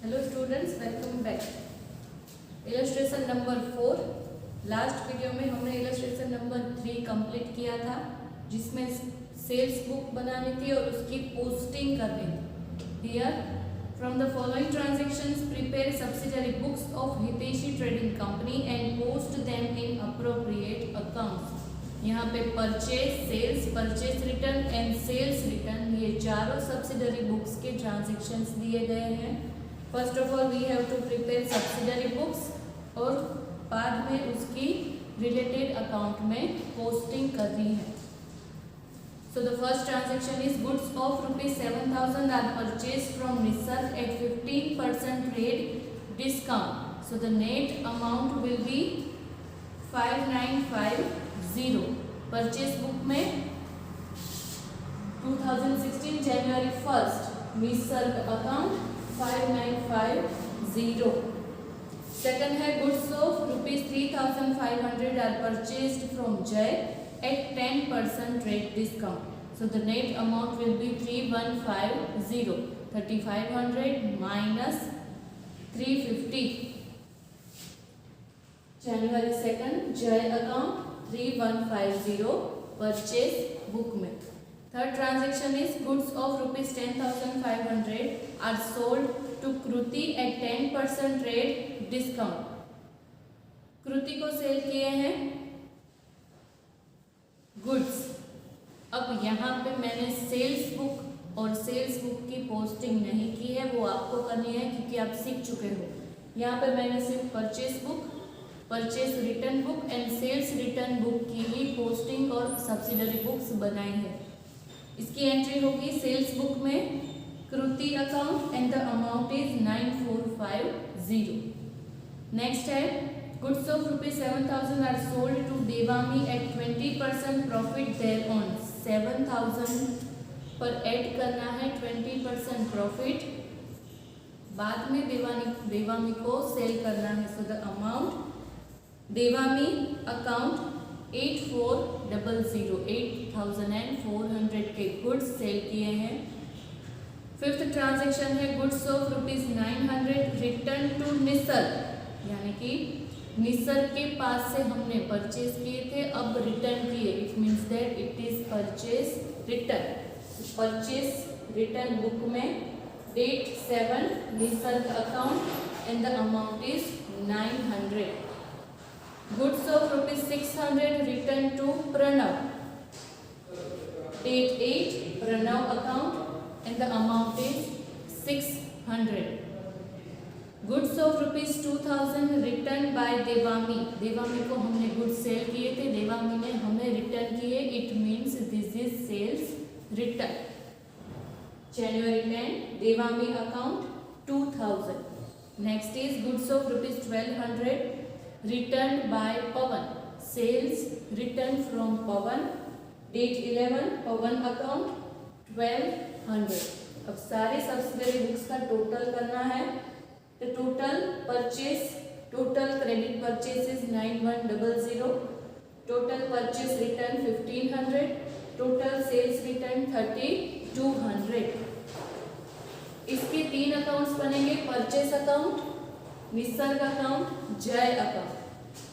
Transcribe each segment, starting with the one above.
Hello students, welcome back. Illustration number 4। Last video में हमने illustration number 3 complete किया था, जिसमें सेल्स बुक बनानी थी और उसकी पोस्टिंग करनी थी। Here from the following transactions prepare subsidiary books of Hitaishi trading company and post them in appropriate accounts. यहाँ पे purchase, sales, purchase return and sales return, ये चारों सब्सिडरी बुक्स के ट्रांजैक्शंस दिए गए हैं। First of all we have to prepare subsidiary books और बाद में उसकी रिलेटेड अकाउंट में पोस्टिंग करनी है। So the first transaction is goods of ₹7,000 are purchase from Nisarg at 15% rate discount. So the net amount will be 5950। Purchase book में 2016 जनवरी 1 Nisarg account 5950। Second है goods of ₹3,500 are purchased from Jai at 10% rate discount. So the net amount will be 3150। 3500 minus 350। जनवरी 2 Jai account 3150 purchase book में। Third transaction is goods of ₹10,500 are sold to Kriti at 10% rate discount. Kriti को sale किए हैं goods. अब यहाँ पे मैंने sales book और सेल्स बुक की पोस्टिंग नहीं की है, वो आपको करनी है क्योंकि आप सीख चुके हो। यहाँ पे मैंने सिर्फ purchase book, purchase return book and sales return book की ही पोस्टिंग और सब्सिडरी बुक्स बनाई है। इसकी एंट्री होगी सेल्स बुक में Kriti account and the amount is 9450। Next है goods of ₹7,000 are sold to Devami at 20% profit there on. 7,000 पर ऐड करना है 20% प्रॉफिट, बाद में देवामी को सेल करना है। सो द अमाउंट देवामी अकाउंट 8400, 8400 के गुड्स सेल किए हैं। फिफ्थ ट्रांजैक्शन है goods of ₹900 return to Nisarg, यानी कि निसर्ग के पास से हमने परचेज किए थे, अब रिटर्न किए। It means that it is purchase return. Purchase return book में date 7 Nisarg account and the amount is 900। Goods of ₹600 return to Pranav, date 8 Pranav account and the amount is 600। Goods of ₹2,000 return by Devami, Devami को हमने goods sell किए थे, देवामी ने हमें return किए। It means this is sales return. जनवरी 10 Devami account 2000। Next is goods of ₹1,200 return by Pawan, sales return from Pawan, date 11 Pawan account 1200। अब सारे सब्सिडरी बुक्स का टोटल करना है। तो total purchase, total credit purchase is 9100, total purchase return 1500, total sales return 3200। इसके 3 accounts बनेंगे, purchase account, Nisarg account, Jai account.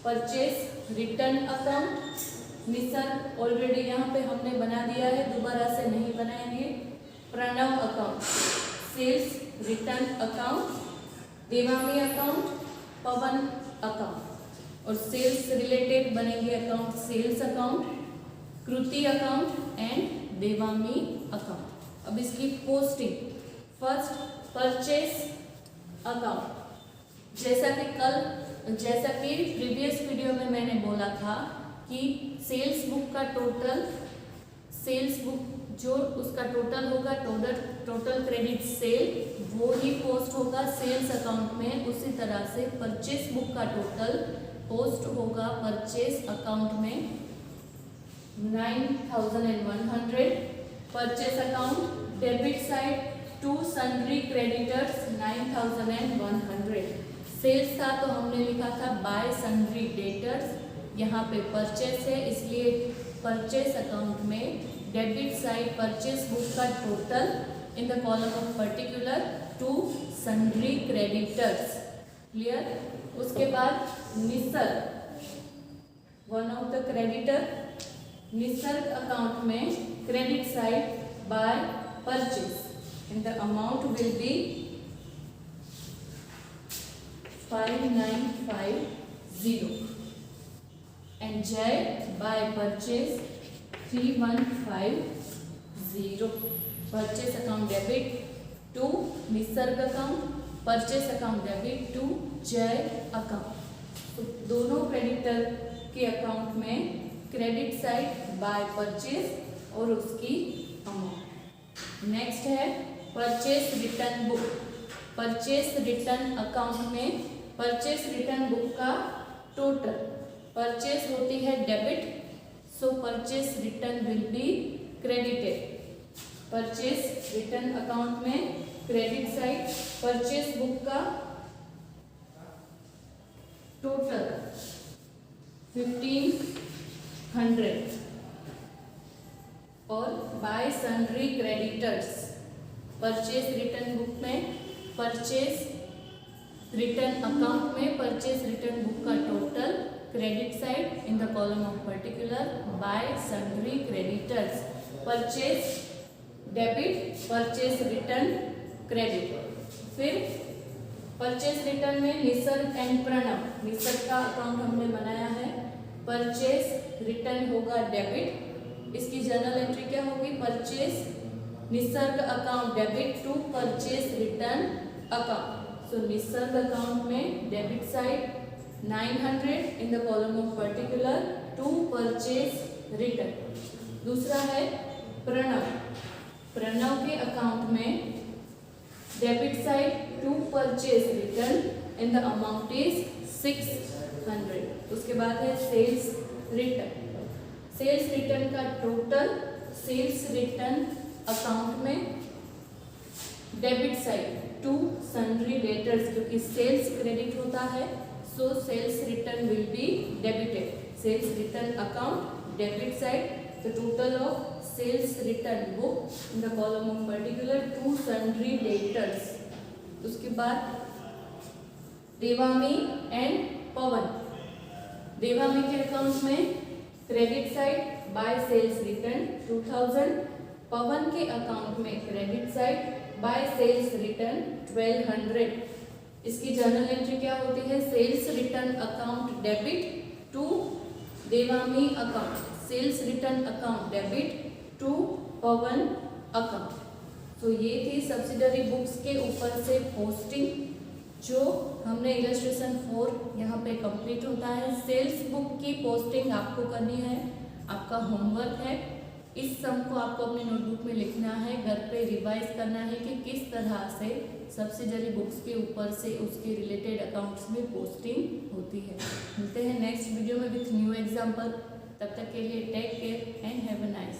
Purchase return account Nisarg already यहाँ पे हमने बना दिया है, दोबारा से नहीं बनाएंगे। Pranav account, sales return account, Devami account, Pawan account. और सेल्स रिलेटेड बनेंगे account sales account, Kriti account and Devami account. अब इसकी पोस्टिंग, फर्स्ट परचेज अकाउंट। जैसा कि प्रीवियस वीडियो में मैंने बोला था कि सेल्स बुक का टोटल, सेल्स बुक जो उसका टोटल होगा, टोटल क्रेडिट सेल, वो ही पोस्ट होगा सेल्स अकाउंट में। उसी तरह से परचेस बुक का टोटल पोस्ट होगा परचेस अकाउंट में 9100। Purchase account debit side to sundry creditors 9100। Sales था तो हमने लिखा था बाय सन्ड्री डेटर्स, यहाँ पे परचेस है इसलिए परचेस अकाउंट में डेबिट साइड परचेस बुक का total in the column of particular to sundry creditors. Clear. उसके बाद Nisarg, one of the creditor. Nisarg account में credit side by purchase and the amount will be 5950 and Jay by purchase 3150. Purchase account debit to Nisarga account, purchase account debit to Jay account. तो दोनों creditor के account में credit side by purchase और उसकी amount. Next है purchase return book. Purchase return account में purchase return book का total, purchase होती है debit, so purchase return will be credited. Purchase return account में क्रेडिट साइड परचेस बुक का total 1500 और bye sundry creditors. Purchase return book में purchase return account में purchase return book का total credit side in the column of particular bye sundry creditors. Purchase debit, purchase return credit. फिर purchase return में Nisarga and Pranav. Nisarga का account हमने बनाया है, purchase return होगा डेबिट, इसकी जर्नल एंट्री क्या होगी, purchase Nisarg account debit to purchase return account. So Nisarg account में debit side 900 in the column of particular to purchase return. दूसरा है प्रणव। प्रणव के अकाउंट में debit side to purchase return in the amount is 600। उसके बाद है सेल्स रिटर्न। सेल्स रिटर्न का total sales return account में debit side to sundry debtors, क्योंकि सेल्स क्रेडिट होता है, so sales return will be debited. Sales return account debit side the total of sales return book in the column of particular to sundry debtors. उसके बाद Devami and Pawan. Devami के account में credit side by sales return 2000, Pawan के account में credit side by sales return 1200। इसकी journal entry क्या होती है, sales return account debit to Devami account, sales return account debit to Pawan account. तो ये थी सब्सिडरी बुक्स के ऊपर से पोस्टिंग जो हमने इलस्ट्रेशन 4 यहाँ पे कंप्लीट होता है। सेल्स बुक की पोस्टिंग आपको करनी है, आपका होमवर्क है। इस सम को आपको अपने नोटबुक में लिखना है, घर पे रिवाइज करना है कि किस तरह से सब्सिडरी बुक्स के ऊपर से उसके रिलेटेड अकाउंट्स में पोस्टिंग होती है। मिलते हैं नेक्स्ट वीडियो में विथ न्यू एग्जाम्पल। तब तक के लिए take care and have a nice